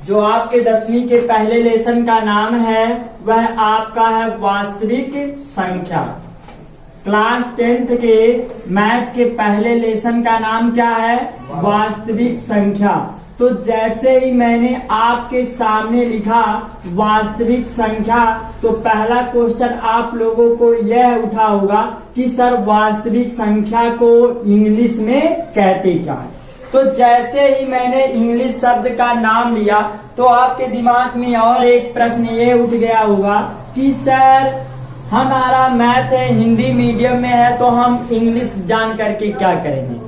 जो आपके 10वीं के पहले लेसन का नाम है वह आपका है वास्तविक संख्या। क्लास 10th के मैथ के पहले लेसन का नाम क्या है? वास्तविक संख्या। तो जैसे ही मैंने आपके सामने लिखा वास्तविक संख्या, तो पहला क्वेश्चन आप लोगों को यह उठा होगा कि सर वास्तविक संख्या को इंग्लिश में कहते क्या है। तो जैसे ही मैंने इंग्लिश शब्द का नाम लिया तो आपके दिमाग में और एक प्रश्न ये उठ गया होगा कि सर हमारा मैथ है, हिंदी मीडियम में है, तो हम इंग्लिश जान करके क्या करेंगे।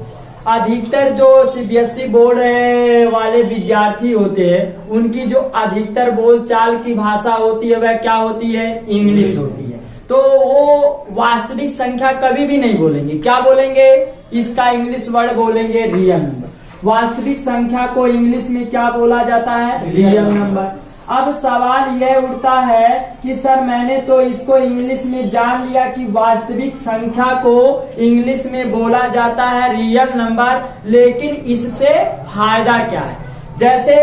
अधिकतर जो सीबीएसई बोर्ड वाले विद्यार्थी होते हैं उनकी जो अधिकतर बोलचाल की भाषा होती है वह क्या होती है? इंग्लिश होती है। तो वो वास्तविक संख्या कभी भी नहीं बोलेंगे। क्या बोलेंगे? इसका इंग्लिश वर्ड बोलेंगे रियल नंबर। वास्तविक संख्या को इंग्लिश में क्या बोला जाता है? Real number. अब सवाल यह उठता है कि सर मैंने तो इसको इंग्लिश में जान लिया कि वास्तविक संख्या को इंग्लिश में बोला जाता है रियल नंबर, लेकिन इससे फायदा क्या है? जैसे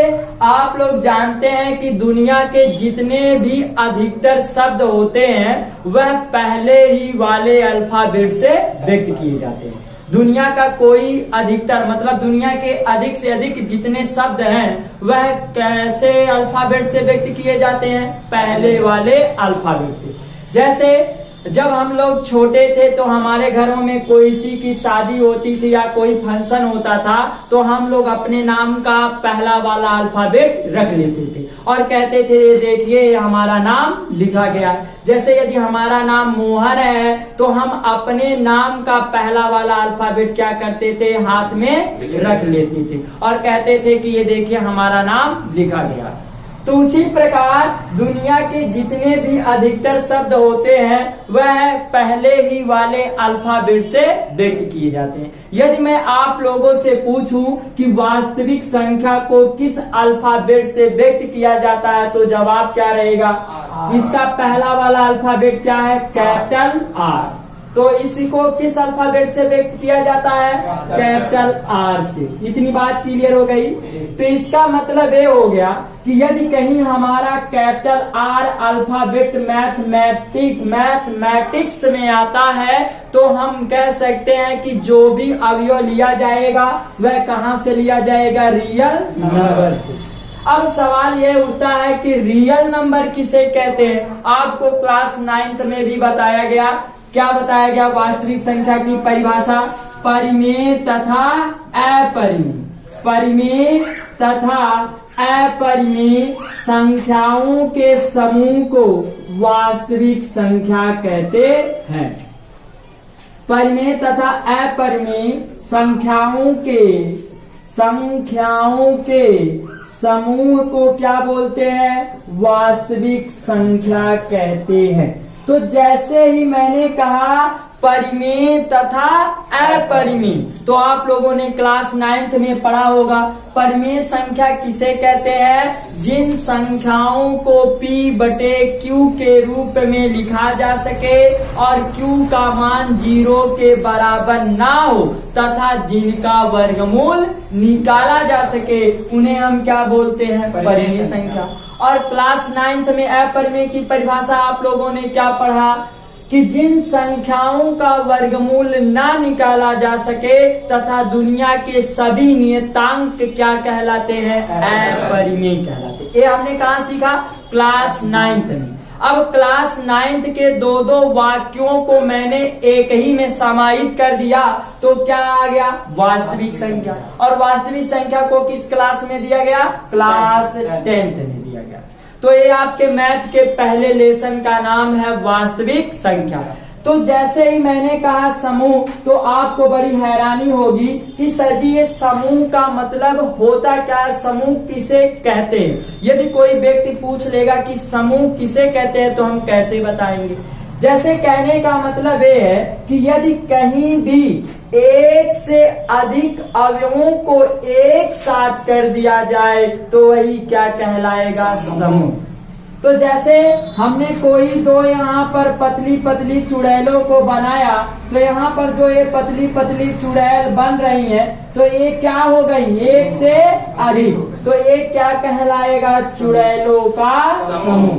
आप लोग जानते हैं कि दुनिया के जितने भी अधिकतर शब्द होते हैं वह पहले ही वाले अल्फाबेट से व्यक्त किए जाते हैं। दुनिया का कोई अधिकतर मतलब दुनिया के अधिक से अधिक जितने शब्द हैं वह कैसे अल्फाबेट से व्यक्त किए जाते हैं? पहले वाले अल्फाबेट से। जैसे जब हम लोग छोटे थे तो हमारे घरों में कोई सी की शादी होती थी या कोई फंक्शन होता था तो हम लोग अपने नाम का पहला वाला अल्फाबेट रख लेते थे और कहते थे देखिए हमारा नाम लिखा गया। जैसे यदि हमारा नाम मोहन है तो हम अपने नाम का पहला वाला अल्फाबेट क्या करते थे? हाथ में रख लेते थे और कहते थे कि ये देखिए हमारा नाम लिखा गया। तो उसी प्रकार दुनिया के जितने भी अधिकतर शब्द होते हैं वह पहले ही वाले अल्फाबेट से व्यक्त किए जाते हैं। यदि मैं आप लोगों से पूछूं कि वास्तविक संख्या को किस अल्फाबेट से व्यक्त किया जाता है तो जवाब क्या रहेगा? इसका पहला वाला अल्फाबेट क्या है? Capital R. तो इसको किस अल्फाबेट से व्यक्त किया जाता है? कैपिटल आर से। इतनी बात क्लियर हो गई। तो इसका मतलब ये हो गया कि यदि कहीं हमारा कैपिटल आर अल्फाबेट मैथमेटिक्स में आता है तो हम कह सकते हैं कि जो भी अवयव लिया जाएगा वह कहां से लिया जाएगा? रियल नंबर से। अब सवाल ये उठता है कि रियल नंबर किसे कहते हैं? आपको क्लास 9th में भी बताया गया। क्या बताया गया? वास्तविक संख्या की परिभाषा परिमेय तथा अपरिमेय। परिमेय तथा अपरिमेय संख्याओं के समूह को वास्तविक संख्या कहते हैं। परिमेय तथा अपरिमेय संख्याओं के समूह को क्या बोलते हैं? वास्तविक संख्या कहते हैं। तो जैसे ही मैंने कहा परिमेय तथा अपरिमेय, तो आप लोगों ने क्लास 9th में पढ़ा होगा परिमेय संख्या किसे कहते हैं? जिन संख्याओं को P बटे Q के रूप में लिखा जा सके और Q का मान 0 के बराबर ना हो तथा जिनका वर्गमूल निकाला जा सके उन्हें हम क्या बोलते हैं? परिमेय संख्या। और क्लास 9th में अपरिमेय की परिभाषा आप लोगों ने क्या पढ़ा कि जिन संख्याओं का वर्गमूल ना निकाला जा सके तथा दुनिया के सभी नियतांक क्या कहलाते हैं? अपरिमेय कहलाते हैं। ये हमने कहाँ सीखा? क्लास 9th में। अब क्लास 9th के दो वाक्यों को मैंने एक ही में समाहित कर दिया तो क्या आ गया? वास्तविक संख्या। और वास्तविक संख्या को किस क्लास में दिया गया? क्लास 10th में दिया गया। तो ये आपके मैथ के पहले लेसन का नाम है वास्तविक संख्या। तो जैसे ही मैंने कहा समूह, तो आपको बड़ी हैरानी होगी कि सर जी ये समूह का मतलब होता क्या है? समूह किसे कहते हैं? यदि कोई व्यक्ति पूछ लेगा कि समूह किसे कहते हैं तो हम कैसे बताएंगे? जैसे कहने का मतलब ये है कि यदि कहीं भी एक से अधिक अवयवों को एक साथ कर दिया जाए तो वही क्या कहलाएगा? समूह। तो जैसे हमने कोई दो यहाँ पर पतली पतली चुड़ैलों को बनाया, तो यहाँ पर जो ये पतली पतली चुड़ैल बन रही है, तो ये क्या हो गई, एक से अधिक। तो ये क्या कहलाएगा, चुड़ैलों का समूह।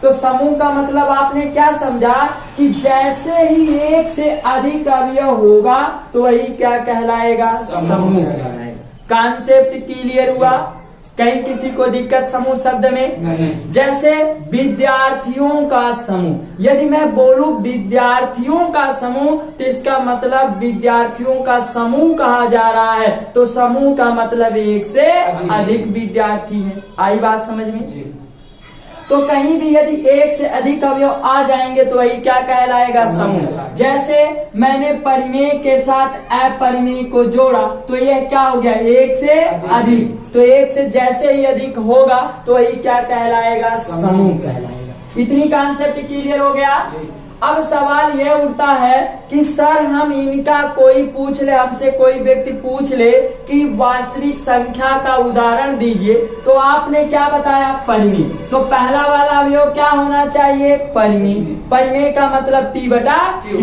तो समूह का मतलब आपने क्या समझा कि जैसे ही एक से अधिक अवयव होगा तो वही क्या कहलाएगा, समूह कहलाएगा। कॉन्सेप्ट क्लियर हुआ? कहीं किसी को दिक्कत समूह शब्द में? नहीं। जैसे विद्यार्थियों का समूह, यदि मैं बोलूं विद्यार्थियों का समूह तो इसका मतलब विद्यार्थियों का समूह कहा जा रहा है, तो समूह का मतलब एक से अधिक विद्यार्थी है। आई बात समझ में? तो कहीं भी यदि एक से अधिक अवयव आ जाएंगे तो वही क्या कहलाएगा, समूह। जैसे मैंने परिमेय के साथ अपरिमेय को जोड़ा तो यह क्या हो गया, एक से अधिक। तो एक से जैसे ही अधिक होगा तो वही क्या कहलाएगा, समूह कहलाएगा। इतनी कॉन्सेप्ट क्लियर हो गया? अब सवाल यह उठता है कि सर हम इनका कोई पूछ ले, हमसे कोई व्यक्ति पूछ ले कि वास्तविक संख्या का उदाहरण दीजिए, तो आपने क्या बताया, परिमेय। तो पहला वाला अवयव क्या होना चाहिए, परिमेय। परिमेय का मतलब P बटा Q,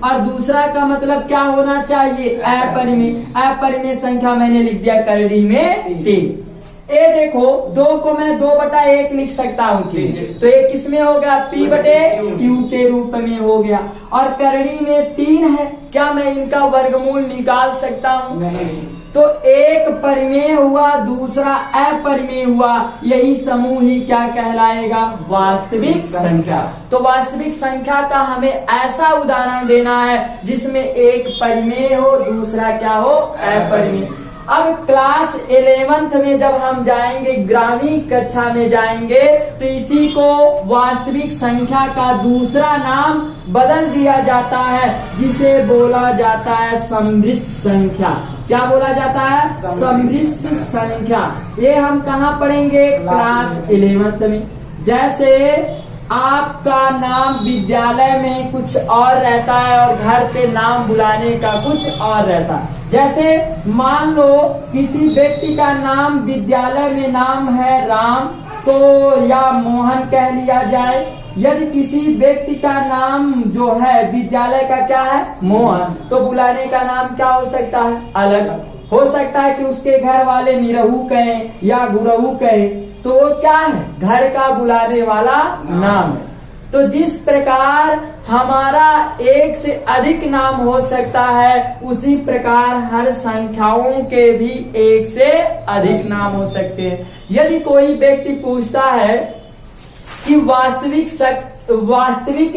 और दूसरा का मतलब क्या होना चाहिए, अपरिमेय। अपरिमेय संख्या मैंने लिख दिया करड़ी में 3। ये देखो, दो को मैं 2/1 लिख सकता हूँ, तो ये किसमें हो गया, P बटे Q के रूप में हो गया। और करड़ी में 3 है, क्या मैं इनका वर्गमूल निकाल सकता हूँ? नहीं। तो एक परिमेय हुआ, दूसरा अपरिमेय हुआ, यही समूह ही क्या कहलाएगा, वास्तविक संख्या। तो वास्तविक संख्या का हमें ऐसा उदाहरण देना है जिसमें एक परिमेय हो, दूसरा क्या हो, अपरिमेय। अब क्लास 11th में जब हम जाएंगे, ग्रामीण कक्षा में जाएंगे, तो इसी को वास्तविक संख्या का दूसरा नाम बदल दिया जाता है, जिसे बोला जाता है समृद्ध संख्या। क्या बोला जाता है, समृद्ध संख्या। ये हम कहाँ पढ़ेंगे, क्लास 11th में। जैसे आपका नाम विद्यालय में कुछ और रहता है और घर पे नाम बुलाने का कुछ और रहता है। जैसे मान लो किसी व्यक्ति का नाम विद्यालय में नाम है राम, तो या मोहन कह लिया जाए। यदि किसी व्यक्ति का नाम जो है विद्यालय का क्या है, मोहन, तो बुलाने का नाम क्या हो सकता है, अलग हो सकता है कि उसके घर वाले निरहू कहें या गुरहू कहें, तो वो क्या है, घर का बुलाने वाला नाम है। तो जिस प्रकार हमारा एक से अधिक नाम हो सकता है, उसी प्रकार हर संख्याओं के भी एक से अधिक नाम हो सकते हैं। यदि कोई व्यक्ति पूछता है कि वास्तविक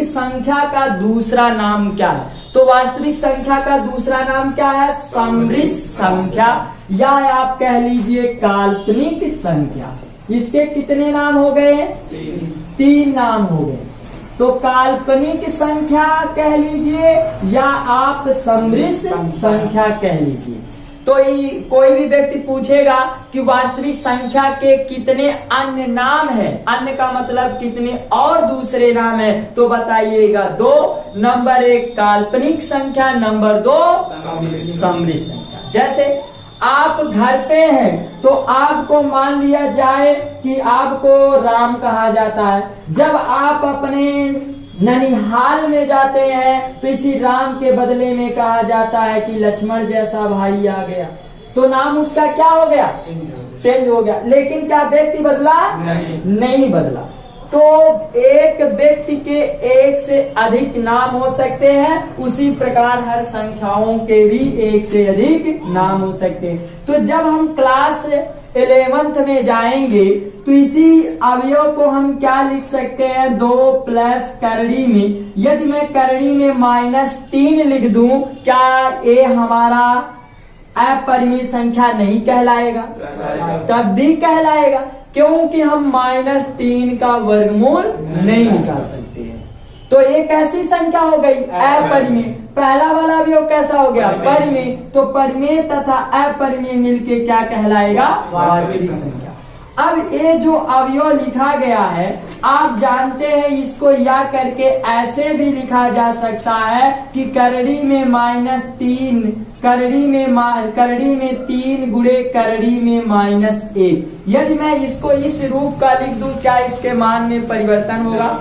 संख्या का दूसरा नाम क्या है, तो वास्तविक संख्या का दूसरा नाम क्या है, समृद्ध संख्या, या आप कह लीजिए काल्पनिक संख्या। इसके कितने नाम हो गए, 3 नाम हो गए। तो काल्पनिक संख्या कह लीजिए या आप समृद्ध संख्या कह लीजिए। तो कोई भी व्यक्ति पूछेगा कि वास्तविक संख्या के कितने अन्य नाम है, अन्य का मतलब कितने और दूसरे नाम है, तो बताइएगा 2। नंबर 1 काल्पनिक संख्या, नंबर 2 समृद्ध संख्या। जैसे आप घर पे हैं तो आपको मान लिया जाए कि आपको राम कहा जाता है। जब आप अपने ननिहाल में जाते हैं तो इसी राम के बदले में कहा जाता है कि लक्ष्मण जैसा भाई आ गया, तो नाम उसका क्या हो गया, चेंज हो गया। लेकिन क्या व्यक्ति बदला, नहीं बदला। तो एक व्यक्ति के एक से अधिक नाम हो सकते हैं, उसी प्रकार हर संख्याओं के भी एक से अधिक नाम हो सकते हैं। तो जब हम क्लास 11th में जाएंगे तो इसी अवयव को हम क्या लिख सकते हैं, 2 प्लस करड़ी में। यदि मैं करड़ी में -3 लिख दूं, क्या ये हमारा अपरिमेय संख्या नहीं कहलाएगा? तब भी कहलाएगा, क्योंकि हम -3 का वर्गमूल नहीं निकाल सकते हैं। तो ये कैसी संख्या हो गई, अपरिमेय। पहला वाला अवयव कैसा हो गया, परिमेय। तो परिमेय तथा अपरिमेय मिलके क्या कहलाएगा, वास्तविक संख्या। अब ये जो अवयव लिखा गया है, आप जानते हैं इसको या करके ऐसे भी लिखा जा सकता है कि करड़ी में -3, करड़ी में 3 गुणे करड़ी में -1। यदि मैं इसको इस रूप का लिख दूं, क्या इसके मान में परिवर्तन होगा?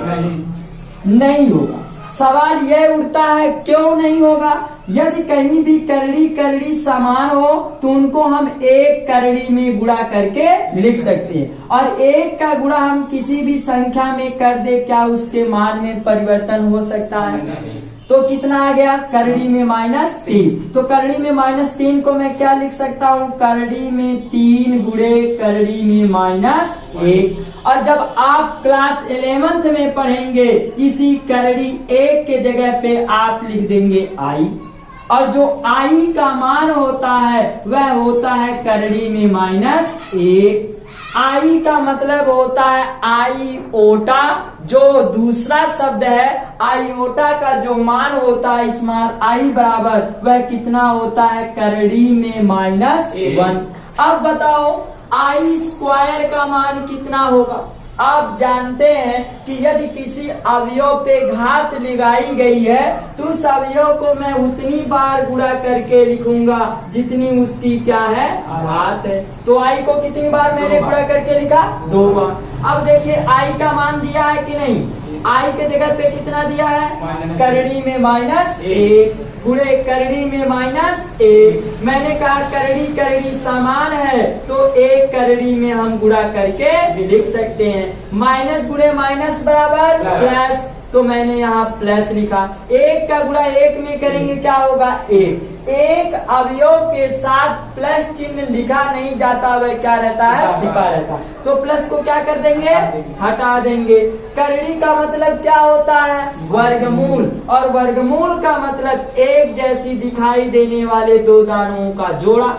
नहीं होगा। सवाल यह उठता है क्यों नहीं होगा? यदि कहीं भी करड़ी समान हो तो उनको हम एक करड़ी में गुणा करके लिख सकते हैं, और एक का गुणा हम किसी भी संख्या में कर दे, क्या उसके मान में परिवर्तन हो सकता है? तो कितना आ गया? करड़ी में -3। तो करड़ी में -3 को मैं क्या लिख सकता हूँ? करड़ी में 3 गुणे करड़ी में -1। और जब आप क्लास 11th में पढ़ेंगे, इसी करड़ी 1 के जगह पे आप लिख देंगे i, और जो i का मान होता है वह होता है करड़ी में -1। आई का मतलब होता है आईओटा, जो दूसरा शब्द है आईओटा का जो मान होता है स्मॉल आई बराबर वह कितना होता है? करड़ी में -1। अब बताओ आई स्क्वायर का मान कितना होगा? आप जानते हैं कि यदि किसी अवयव पे घात लगाई गई है तो उस अवयव को मैं उतनी बार गुणा करके लिखूंगा जितनी उसकी क्या है? घात है। तो आई को कितनी बार मैंने गुणा करके लिखा? 2 बार। अब देखिए आई का मान दिया है कि नहीं? आई के जगह पे कितना दिया है? करड़ी में -1 गुणे करड़ी में -1। मैंने कहा करड़ी समान है तो एक करड़ी में हम गुणा करके लिख सकते हैं। माइनस गुणे माइनस बराबर प्लस, तो मैंने यहाँ प्लस लिखा। एक का गुणा एक में करेंगे क्या होगा? एक अवयव के साथ प्लस चिन्ह लिखा नहीं जाता, वह क्या रहता है? छिपा रहता। तो प्लस को क्या कर देंगे? हटा देंगे। करड़ी का मतलब क्या होता है? वर्गमूल, और वर्गमूल का मतलब एक जैसी दिखाई देने वाले दो दानों का जोड़ा।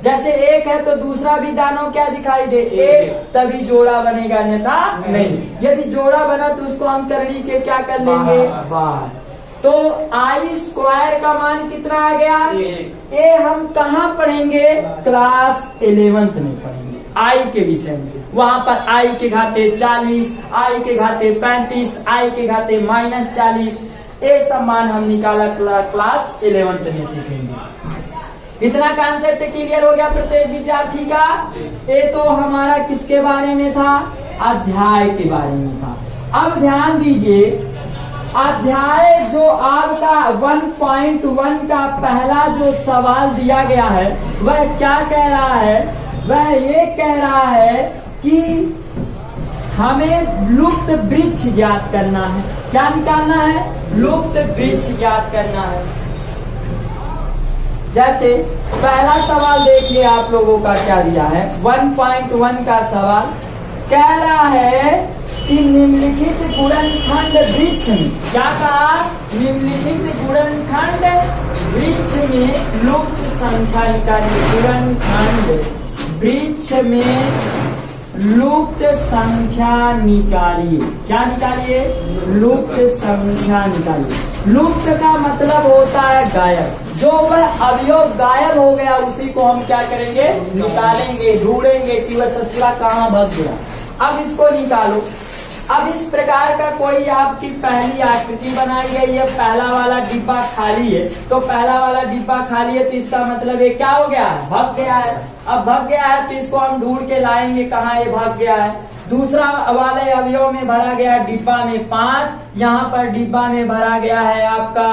जैसे एक है तो दूसरा भी दानों क्या दिखाई दे? एक, तभी जोड़ा बनेगा, अन्यथा नहीं। यदि जोड़ा बना तो उसको हम करड़ी के क्या कर लेंगे? बाहर। तो आई स्क्वायर का मान कितना आ गया? ये हम कहाँ पढ़ेंगे? क्लास 11th में पढ़ेंगे आई के विषय में। वहां पर आई के घाते 40, आई के घाते 35, आई के घाते -40, ये सब मान हम निकाला क्लास 11th में सीखेंगे। इतना कॉन्सेप्ट क्लियर हो गया प्रत्येक विद्यार्थी का? ये तो हमारा किसके बारे में था? अध्याय के बारे में था। अब ध्यान दीजिए, अध्याय जो आपका 1.1 का पहला जो सवाल दिया गया है वह क्या कह रहा है? वह ये कह रहा है कि हमें लुप्त वृक्ष ज्ञात करना है। क्या निकालना है? लुप्त वृक्ष ज्ञात करना है। जैसे पहला सवाल देखिए आप लोगों का क्या दिया है। 1.1 का सवाल कह रहा है कि निम्नलिखित गुणनखंड वृक्ष में, क्या कहा? निम्नलिखित गुणनखंड वृक्ष में लुप्त संख्या निकालिए। गुणनखंड वृक्ष में लुप्त संख्या निकालिए। क्या निकालिए? लुप्त संख्या निकालिए। लुप्त का मतलब होता है गायब। जो वह अवयव गायब हो गया उसी को हम क्या करेंगे? निकालेंगे, ढूंढेंगे कि वह ससुरा कहाँ भाग गया। अब इसको निकालो। अब इस प्रकार का कोई आपकी पहली आकृति बनाई गई है, पहला वाला डिब्बा खाली है, तो पहला वाला डिब्बा खाली है तो इसका मतलब ये क्या हो गया है? भाग गया है। अब भाग गया है तो इसको हम ढूंढ के लाएंगे कहाँ ये भाग गया है। दूसरा वाले अवयव में भरा गया डिब्बा में 5, यहाँ पर डिब्बा में भरा गया है आपका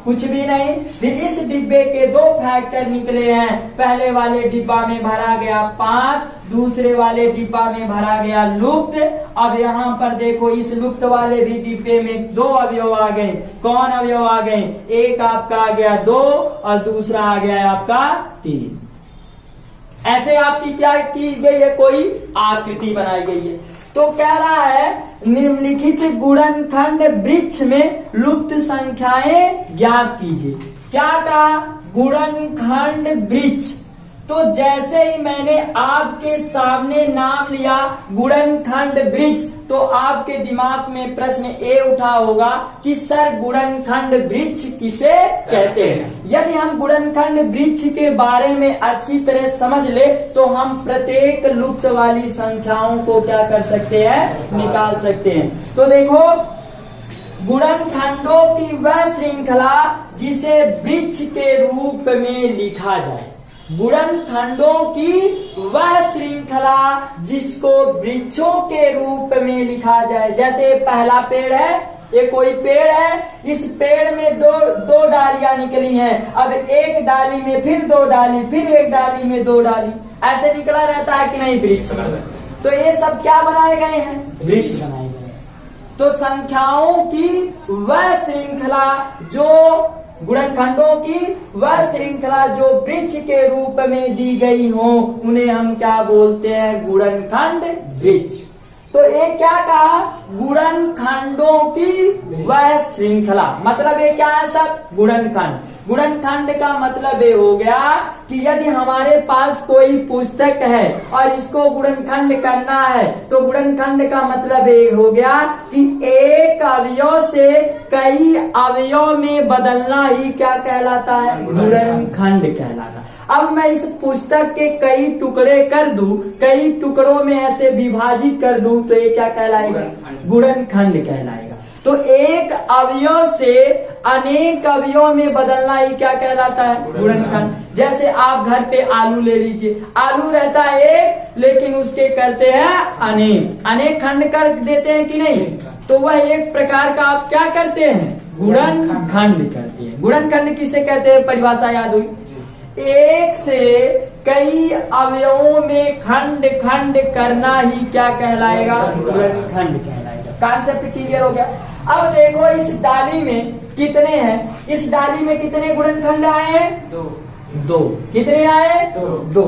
कुछ भी नहीं। फिर इस डिब्बे के 2 फैक्टर निकले हैं। पहले वाले डिब्बा में भरा गया 5, दूसरे वाले डिब्बा में भरा गया लुप्त। अब यहाँ पर देखो इस लुप्त वाले भी डिब्बे में 2 अवयव आ गए। कौन अवयव आ गए? एक आपका आ गया 2 और दूसरा आ गया आपका 3। ऐसे आपकी क्या की गई है? कोई आकृति बनाई गई है। तो कह रहा है निम्नलिखित गुणनखंड वृक्ष में लुप्त संख्याएं ज्ञात कीजिए। क्या कहा? गुणनखंड वृक्ष तो जैसे ही मैंने आपके सामने नाम लिया गुणनखंड वृक्ष, तो आपके दिमाग में प्रश्न ये उठा होगा कि सर गुणनखंड वृक्ष किसे कहते हैं। यदि हम गुणनखंड वृक्ष के बारे में अच्छी तरह समझ ले तो हम प्रत्येक लुप्त वाली संख्याओं को क्या कर सकते हैं, निकाल सकते हैं। तो देखो, गुणनखंडों की वह श्रृंखला जिसे वृक्ष के रूप में लिखा जाए, गुणनखंडों की वह श्रृंखला जिसको वृक्षों के रूप में लिखा जाए। जैसे पहला पेड़ है, ये कोई पेड़ है, इस पेड़ में दो डालियां निकली हैं, अब एक डाली में फिर दो डाली, फिर एक डाली में दो डाली, ऐसे निकला रहता है कि नहीं वृक्ष। तो ये सब क्या बनाए गए हैं, वृक्ष बनाए गए हैं। तो संख्याओं की वह श्रृंखला जो गुणनखंडों की वह श्रृंखला जो वृक्ष के रूप में दी गई हो, उन्हें हम क्या बोलते हैं, गुणनखंड वृक्ष। तो ये क्या कहा, गुणनखंडों की वह श्रृंखला, मतलब ये क्या है सब, गुणनखंड। गुणनखंड का मतलब ये हो गया कि यदि हमारे पास कोई पुस्तक है और इसको गुणनखंड करना है, तो गुणनखंड का मतलब ये हो गया कि एक अवयव से कई अवयव में बदलना ही क्या कहलाता है, गुणनखंड कहलाता है। अब मैं इस पुस्तक के कई टुकड़े कर दूं, कई टुकड़ों में ऐसे विभाजित कर दूं, तो ये क्या कहलाएगा, गुणनखंड कहलाएगा। तो एक अवयव से अनेक अवयव में बदलना ही क्या कहलाता है, गुणनखंड। जैसे आप घर पे आलू ले लीजिए, आलू रहता है एक, लेकिन उसके करते हैं अनेक, अनेक खंड कर देते हैं कि नहीं, तो वह एक प्रकार का आप क्या करते हैं, गुणनखंड करते हैं। गुणनखंड किसे कहते हैं, परिभाषा याद हुई, एक से कई अवयवों में खंड खंड करना ही क्या कहलाएगा, गुणनखंड कहलाएगा। कॉन्सेप्ट क्लियर हो गया। अब देखो इस डाली में कितने हैं, इस डाली में कितने गुणनखंड आए हैं, दो। कितने आए, दो।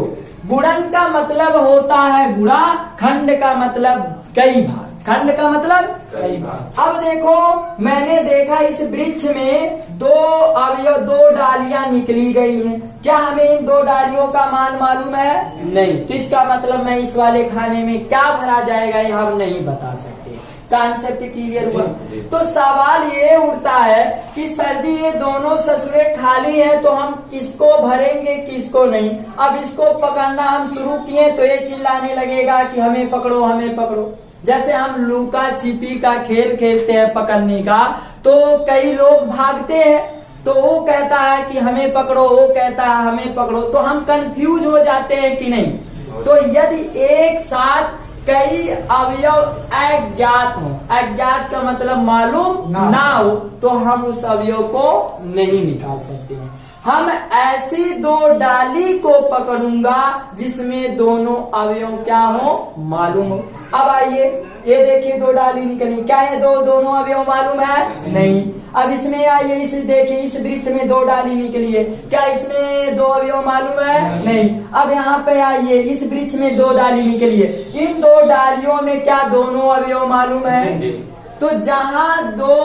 गुणन का मतलब होता है गुणा, खंड का मतलब कई भाग, खंड का मतलब कई भाग। अब देखो मैंने देखा इस वृक्ष में दो अवयव, दो डालियां निकली गई हैं, क्या हमें इन दो डालियों का मान मालूम है, नहीं, तो इसका मतलब मैं इस वाले खाने में क्या भरा जाएगा ये हम नहीं बता सकते। कॉन्सेप्ट क्लियर हुआ। तो सवाल ये उठता है कि सर जी ये दोनों ससुरे खाली हैं, तो हम किसको भरेंगे किसको नहीं। अब इसको पकड़ना हम शुरू किए तो ये चिल्लाने लगेगा कि हमें पकड़ो हमें पकड़ो। जैसे हम लुका छिपी का खेल खेलते हैं पकड़ने का, तो कई लोग भागते हैं, तो वो कहता है कि हमें पकड़ो, वो कहता है हमें पकड़ो, तो हम कंफ्यूज हो जाते हैं कि नहीं। तो यदि एक साथ कई अवयव अज्ञात हो, अज्ञात का मतलब मालूम ना हो, तो हम उस अवयव को नहीं निकाल सकते हैं। हम ऐसी दो डाली को पकड़ूंगा जिसमें दोनों अवयव क्या हो, मालूम हो। अब आइए ये देखिए दो डाली निकली, क्या ये दोनों अवयव मालूम है, नहीं। अब इसमें आइए, इसे देखिए इस वृक्ष में दो डाली निकली है, क्या इसमें दो अवयव मालूम है, नहीं। अब यहाँ पे आइए, इस वृक्ष में दो डाली निकली है, इन दो डालियों में क्या दोनों अवयव मालूम है। तो जहाँ दो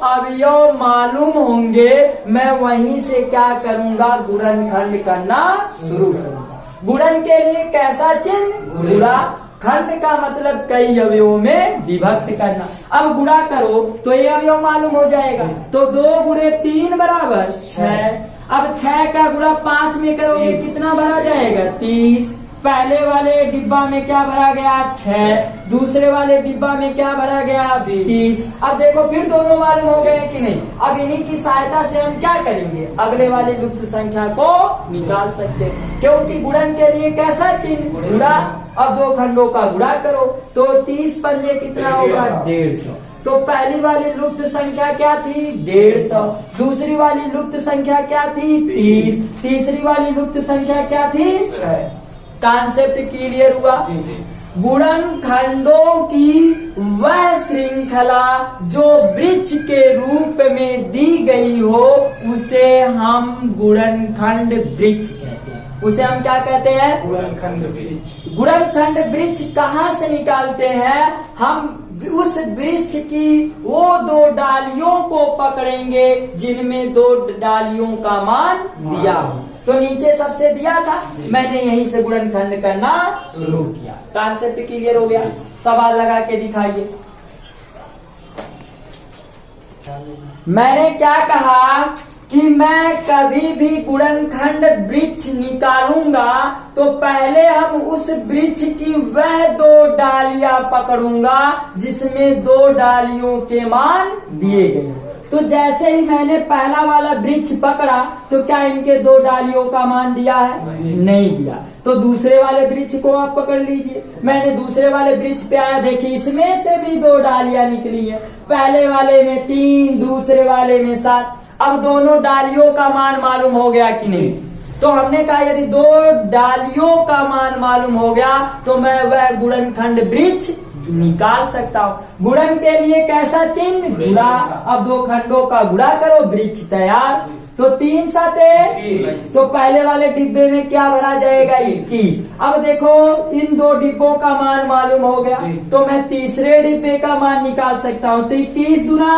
अवयव मालूम होंगे मैं वहीं से क्या करूंगा, गुणनखंड करना शुरू करूंगा। गुणन के लिए कैसा चिन्ह, गुणा, खंड का मतलब कई अवयवों में विभक्त करना। अब गुणा करो तो ये अवयव मालूम हो जाएगा, तो 2 गुणे 3 बराबर 6। अब 6 का गुणा 5 में करोगे कितना भरा जाएगा, 30। पहले वाले डिब्बा में क्या भरा गया, 6, दूसरे वाले डिब्बा में क्या भरा गया, 30। अब देखो फिर दोनों मालूम हो गए कि नहीं। अब इन्हीं की सहायता से हम क्या करेंगे, अगले वाले लुप्त संख्या को निकाल सकते हैं, क्योंकि गुणन के लिए कैसा चिन्ह, गुणा। अब दो खंडों का गुणा करो तो 30 पंजे कितना होगा, 150। तो पहली वाली लुप्त संख्या क्या थी, 150। दूसरी वाली लुप्त संख्या क्या थी, 30। तीसरी वाली लुप्त संख्या क्या थी, 6। कॉन्सेप्ट क्लियर हुआ। गुणन खंडों की वह श्रृंखला जो वृक्ष के रूप में दी गई हो उसे हम गुणनखंड वृक्ष कहते हैं। उसे हम क्या कहते हैं, गुणनखंड वृक्ष। गुणनखंड वृक्ष कहाँ से निकालते हैं, हम उस वृक्ष की वो 2 डालियों को पकड़ेंगे जिनमें 2 डालियों का मान दिया हो। तो नीचे सबसे दिया था, मैंने यहीं से गुणनखंड करना शुरू किया। कॉन्सेप्ट क्लियर हो गया? सवाल लगा के दिखाइए। मैंने क्या कहा कि मैं कभी भी गुणनखंड वृक्ष निकालूंगा तो पहले हम उस वृक्ष की वह 2 डालियां पकड़ूंगा जिसमें 2 डालियों के मान दिए गए। तो जैसे ही मैंने पहला वाला वृक्ष पकड़ा तो क्या इनके 2 डालियों का मान दिया है? नहीं दिया। तो दूसरे वाले वृक्ष को आप पकड़ लीजिए। मैंने दूसरे वाले वृक्ष पे आया, देखिए इसमें से भी 2 डालियां निकली है। पहले वाले में 3, दूसरे वाले में 7। अब दोनों डालियों का मान मालूम हो गया कि नहीं? तो हमने कहा यदि 2 डालियों का मान मालूम हो गया तो मैं वह गुणनखंड वृक्ष निकाल सकता हूँ। गुणन के लिए कैसा चिन्ह? गुणा। अब 2 खंडों का गुणा करो, वृक्ष तैयार। तो 3 7 तो पहले वाले डिब्बे में क्या भरा जाएगा? 21। अब देखो इन 2 डिब्बों का मान मालूम हो गया तो मैं तीसरे डिब्बे का मान निकाल सकता हूँ। तो 21 दूना,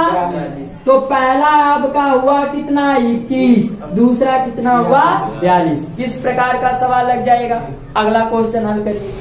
तो पहला आपका हुआ कितना? 21। दूसरा कितना हुआ? 42। इस प्रकार का सवाल लग जाएगा। अगला क्वेश्चन हल करिए।